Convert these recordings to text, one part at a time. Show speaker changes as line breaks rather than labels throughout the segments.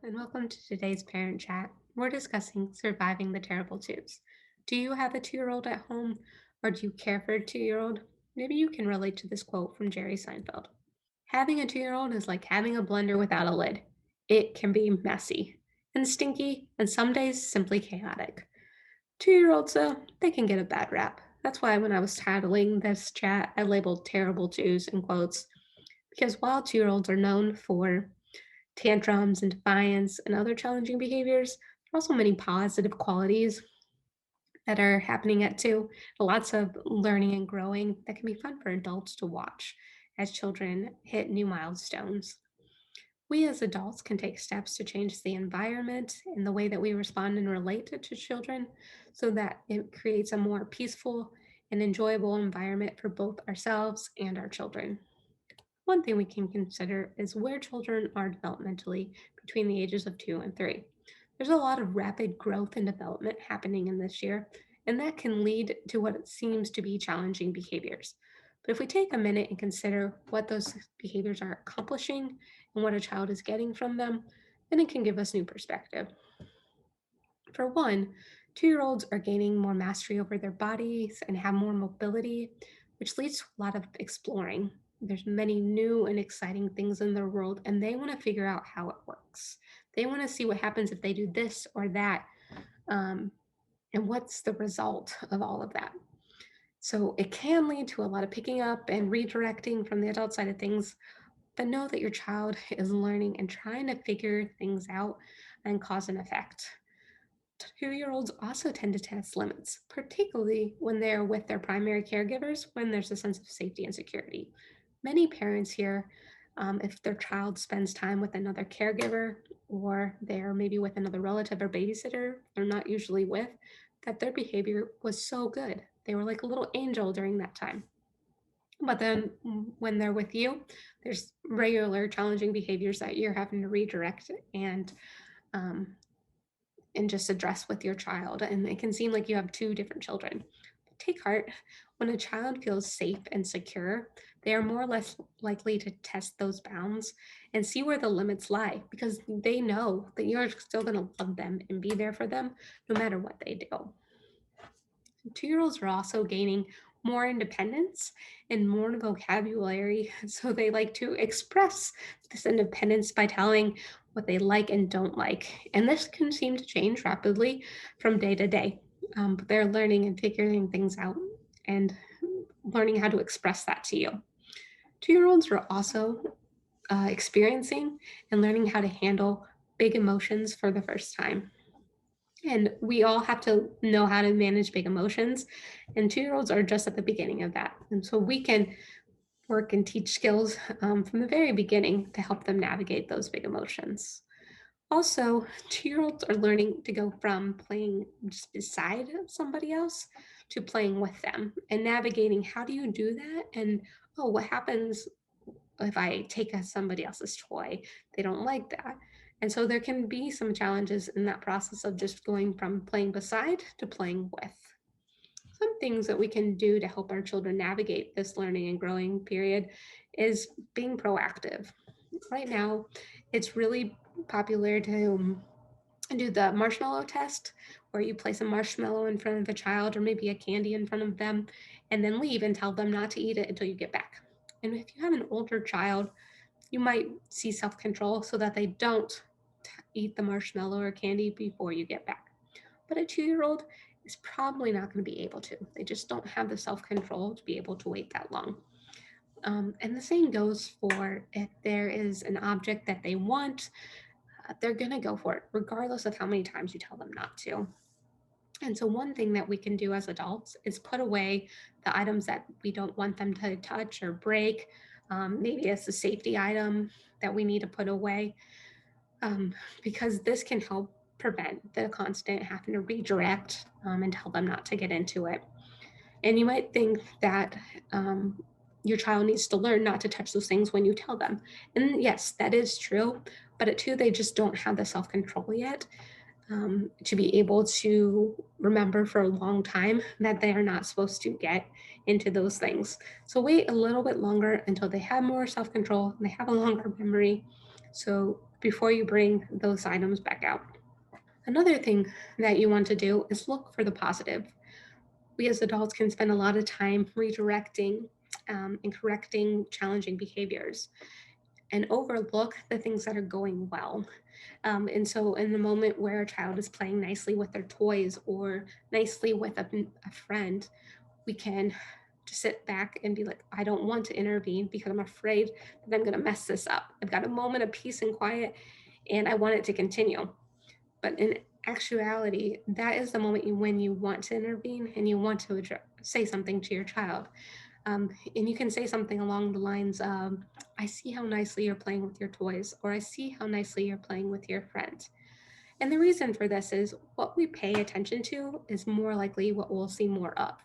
and welcome to today's parent chat. We're discussing surviving the terrible twos. Do you have a 2-year-old at home, or do you care for a 2-year-old? Maybe you can relate to this quote from Jerry Seinfeld. Having a 2-year-old is like having a blender without a lid. It can be messy and stinky, and some days simply chaotic. 2-year-olds, though, they can get a bad rap. That's why when I was titling this chat, I labeled terrible twos in quotes, because while 2-year-olds are known for tantrums and defiance and other challenging behaviors, there are also many positive qualities that are happening at two. Lots of learning and growing that can be fun for adults to watch as children hit new milestones. We as adults can take steps to change the environment and the way that we respond and relate to children so that it creates a more peaceful and enjoyable environment for both ourselves and our children. One thing we can consider is where children are developmentally between the ages of 2 and 3. There's a lot of rapid growth and development happening in this year, and that can lead to what it seems to be challenging behaviors. But if we take a minute and consider what those behaviors are accomplishing and what a child is getting from them, then it can give us new perspective. For one, 2-year-olds are gaining more mastery over their bodies and have more mobility, which leads to a lot of exploring. There's many new and exciting things in their world, and they want to figure out how it works. They want to see what happens if they do this or that, um, and what's the result of all of that. So it can lead to a lot of picking up and redirecting from the adult side of things, but know that your child is learning and trying to figure things out and cause and effect. 2-year-olds also tend to test limits, particularly when they're with their primary caregivers, when there's a sense of safety and security. Many parents here, if their child spends time with another caregiver or they're maybe with another relative or babysitter they're not usually with, that their behavior was so good. They were like a little angel during that time. But then when they're with you, there's regular challenging behaviors that you're having to redirect um, and just address with your child. And it can seem like you have two different children. But take heart. When a child feels safe and secure, they are more or less likely to test those bounds and see where the limits lie because they know that you're still going to love them and be there for them no matter what they do. 2-year-olds are also gaining more independence and more vocabulary. So they like to express this independence by telling what they like and don't like. And this can seem to change rapidly from day to day. But they're learning and figuring things out and learning how to express that to you. 2-year-olds are also experiencing and learning how to handle big emotions for the first time. And we all have to know how to manage big emotions. And 2-year-olds are just at the beginning of that. And so we can work and teach skills from the very beginning to help them navigate those big emotions. Also, 2-year-olds are learning to go from playing just beside somebody else to playing with them and navigating how do you do that? And oh, what happens if I take somebody else's toy? They don't like that. And so there can be some challenges in that process of just going from playing beside to playing with. Some things that we can do to help our children navigate this learning and growing period is being proactive. Right now, it's really popular to do the marshmallow test, where you place a marshmallow in front of a child or maybe a candy in front of them, and then leave and tell them not to eat it until you get back. And if you have an older child, you might see self control so that they don't eat the marshmallow or candy before you get back. But a 2-year-old is probably not going to be able to. They just don't have the self control to be able to wait that long. And the same goes for if there is an object that they want, they're going to go for it, regardless of how many times you tell them not to. And so, one thing that we can do as adults is put away the items that we don't want them to touch or break. Maybe it's a safety item that we need to put away, because this can help prevent the constant having to redirect and tell them not to get into it. And you might think that your child needs to learn not to touch those things when you tell them. And yes, that is true. But at two, they just don't have the self control yet to be able to remember for a long time that they are not supposed to get into those things. So wait a little bit longer until they have more self control and they have a longer memory. So before you bring those items back out. Another thing that you want to do is look for the positive. We as adults can spend a lot of time redirecting and correcting challenging behaviors and overlook the things that are going well. And so, in the moment where a child is playing nicely with their toys or nicely with a friend, we can just sit back and be like, I don't want to intervene because I'm afraid that I'm going to mess this up. I've got a moment of peace and quiet and I want it to continue. But in actuality, that is the moment when you want to intervene and you want to say something to your child. And you can say something along the lines of, I see how nicely you're playing with your toys, or I see how nicely you're playing with your friends. And the reason for this is what we pay attention to is more likely what we'll see more of.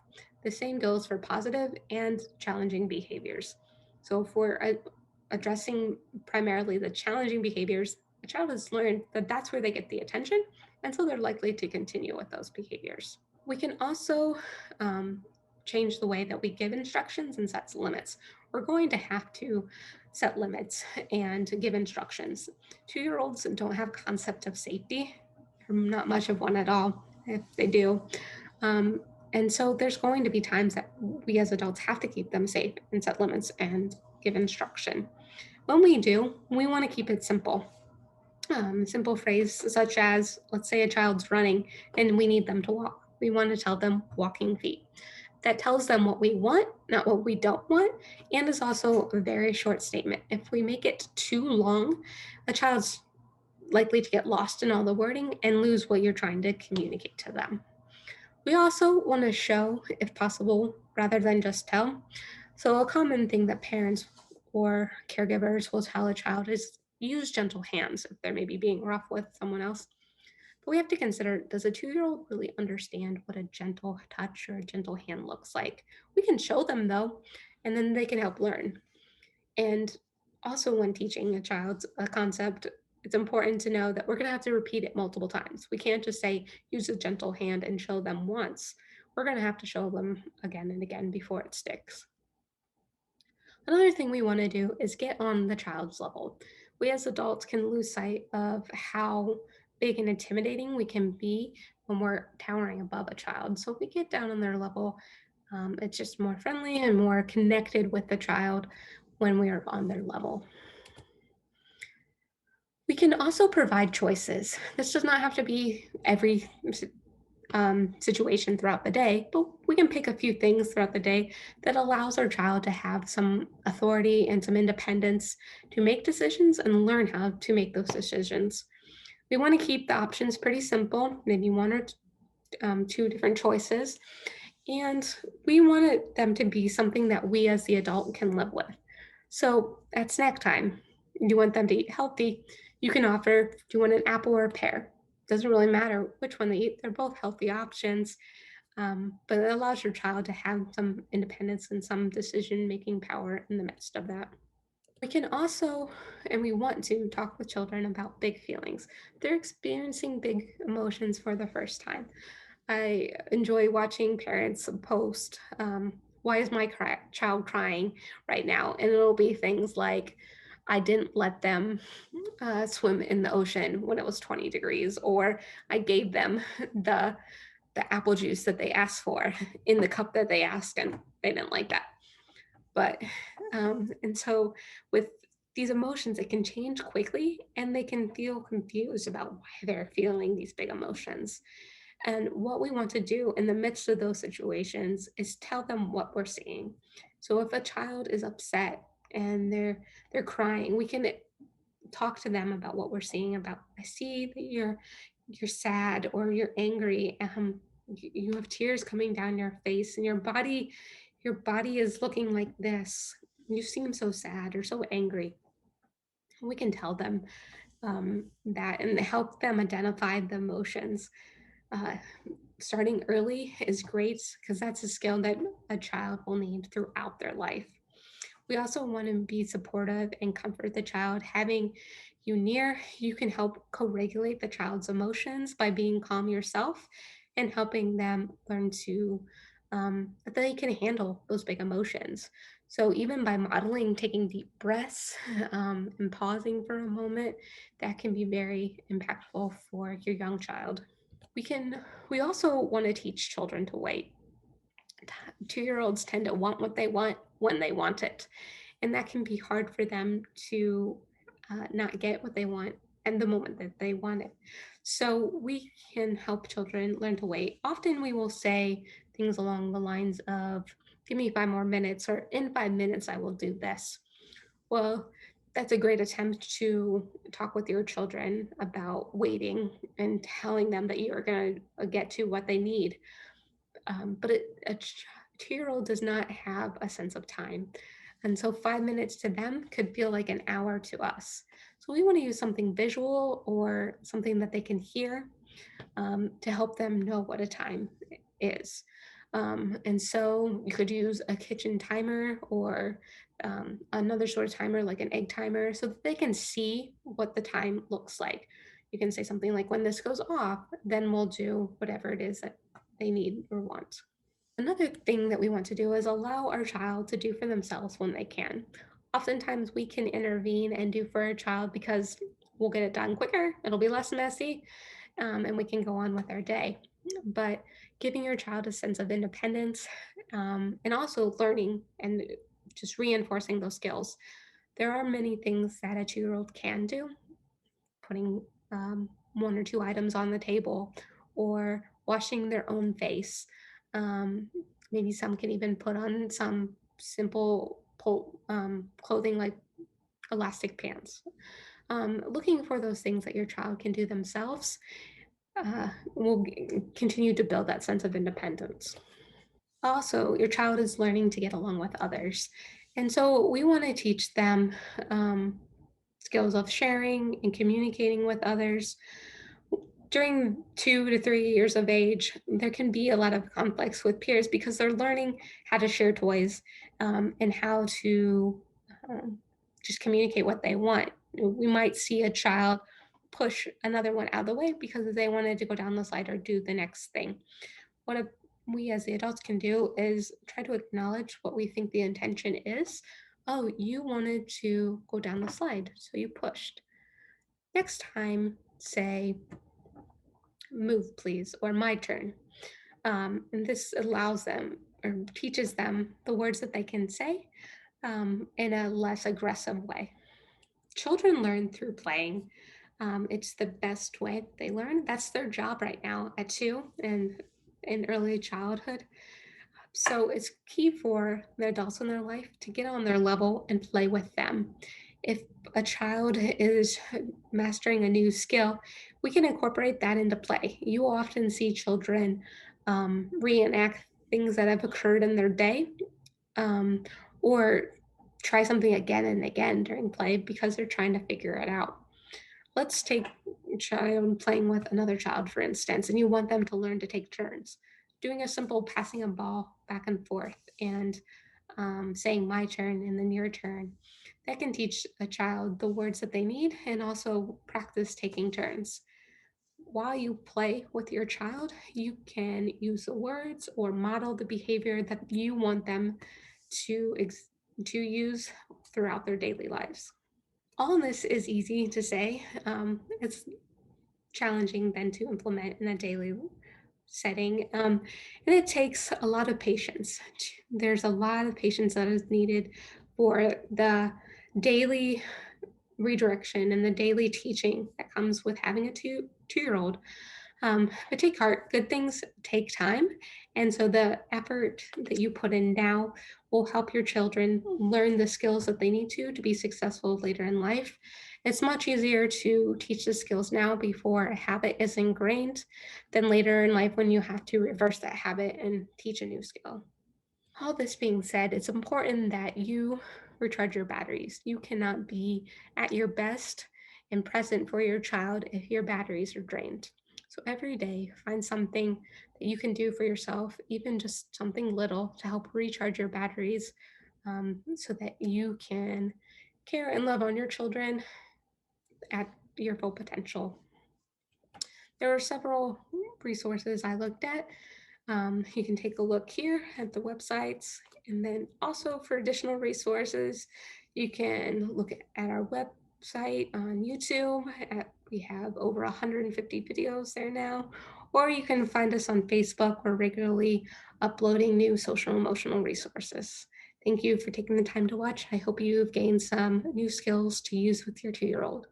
The same goes for positive and challenging behaviors. So if we're addressing primarily the challenging behaviors, a child has learned that that's where they get the attention, and so they're likely to continue with those behaviors. We can also change the way that we give instructions and set limits. We're going to have to set limits and give instructions. 2 year olds don't have concept of safety, or not much of one at all, if they do. Um, and so there's going to be times that we as adults have to keep them safe and set limits and give instruction. When we do, we want to keep it simple. Simple phrase such as, let's say a child's running and we need them to walk. We want to tell them walking feet. That tells them what we want, not what we don't want, and is also a very short statement. If we make it too long, a child's likely to get lost in all the wording and lose what you're trying to communicate to them. We also want to show, if possible, rather than just tell. So, a common thing that parents or caregivers will tell a child is use gentle hands if they're maybe being rough with someone else. But we have to consider, does a 2 year old really understand what a gentle touch or a gentle hand looks like? We can show them though, and then they can help learn. And also, when teaching a child a concept, it's important to know that we're going to have to repeat it multiple times. We can't just say, use a gentle hand and show them once. We're going to have to show them again and again before it sticks. Another thing we want to do is get on the child's level. We as adults can lose sight of how big and intimidating we can be when we're towering above a child. So if we get down on their level, it's just more friendly and more connected with the child when we are on their level. We can also provide choices. This does not have to be every situation throughout the day, but we can pick a few things throughout the day that allows our child to have some authority and some independence to make decisions and learn how to make those decisions. We want to keep the options pretty simple, maybe one or two different choices, and we want them to be something that we as the adult can live with. So at snack time, you want them to eat healthy. You can offer, do you want an apple or a pear? Doesn't really matter which one they eat. They're both healthy options, but it allows your child to have some independence and some decision making power in the midst of that. We can also, and we want to, talk with children about big feelings. They're experiencing big emotions for the first time. I enjoy watching parents post, why is my child crying right now? And it'll be things like, I didn't let them swim in the ocean when it was 20 degrees, or I gave them the the apple juice that they asked for in the cup that they asked, and they didn't like that. But and so with these emotions, it can change quickly, and they can feel confused about why they're feeling these big emotions. And what we want to do in the midst of those situations is tell them what we're seeing. So if a child is upset and they're crying, we can talk to them about what we're seeing. About, I see that you're sad or you're angry. You have tears coming down your face, and your body is looking like this. You seem so sad or so angry. We can tell them that and help them identify the emotions. Uh, Starting early is great because that's a skill that a child will need throughout their life. We also want to be supportive and comfort the child. Having you near, you can help co regulate the child's emotions by being calm yourself and helping them learn to, that they can handle those big emotions. So, even by modeling taking deep breaths and pausing for a moment, that can be very impactful for your young child. We also want to teach children to wait. 2 year olds tend to want what they want when they want it. And that can be hard for them to not get what they want and the moment that they want it. So we can help children learn to wait. Often we will say things along the lines of, give me 5 more minutes, or in 5 minutes, I will do this. Well, that's a great attempt to talk with your children about waiting and telling them that you are going to get to what they need. But a 2 year old does not have a sense of time. And so 5 minutes to them could feel like an hour to us. So we want to use something visual or something that they can hear to help them know what a time is. And so you could use a kitchen timer or another sort of timer, like an egg timer, so that they can see what the time looks like. You can say something like, when this goes off, then we'll do whatever it is that they need or want. Another thing that we want to do is allow our child to do for themselves when they can. Oftentimes, we can intervene and do for a child because we'll get it done quicker, it'll be less messy, and we can go on with our day. But giving your child a sense of independence and also learning and just reinforcing those skills. There are many things that a 2 year old can do, putting one or two items on the table or washing their own face. Um, Maybe some can even put on some simple clothing like elastic pants. Looking for those things that your child can do themselves will continue to build that sense of independence. Also, your child is learning to get along with others. And so we want to teach them um, skills of sharing and communicating with others. During 2 to 3 years of age, there can be a lot of conflicts with peers because they're learning how to share toys and how to um, just communicate what they want. We might see a child push another one out of the way because they wanted to go down the slide or do the next thing. What we as the adults can do is try to acknowledge what we think the intention is. Oh, you wanted to go down the slide, so you pushed. Next time, say, move, please, or my turn. And this allows them or teaches them the words that they can say in a less aggressive way. Children learn through playing. It's the best way they learn. That's their job right now at 2 and in early childhood. So it's key for the adults in their life to get on their level and play with them. If a child is mastering a new skill, we can incorporate that into play. You will often see children reenact things that have occurred in their day um, or try something again and again during play because they're trying to figure it out. Let's take a child playing with another child, for instance, and you want them to learn to take turns. Doing a simple passing a ball back and forth and saying my turn and then your turn. That can teach a child the words that they need and also practice taking turns. While you play with your child, you can use the words or model the behavior that you want them to, to use throughout their daily lives. All of this is easy to say. It's challenging then to implement in a daily setting. And it takes a lot of patience. There's a lot of patience that is needed for the daily redirection and the daily teaching that comes with having a two-year old. But take heart, good things take time. And so the effort that you put in now will help your children learn the skills that they need to be successful later in life. It's much easier to teach the skills now before a habit is ingrained than later in life when you have to reverse that habit and teach a new skill. All this being said, it's important that you recharge your batteries. You cannot be at your best and present for your child if your batteries are drained. So every day, find something that you can do for yourself, even just something little to help recharge your batteries so that you can care and love on your children at your full potential. There are several resources I looked at. You can take a look here at the websites And then also for additional resources, you can look at our website on YouTube. We have over 150 videos there now, or you can find us on Facebook. We're regularly uploading new social emotional resources. Thank you for taking the time to watch. I hope you've gained some new skills to use with your 2-year-old.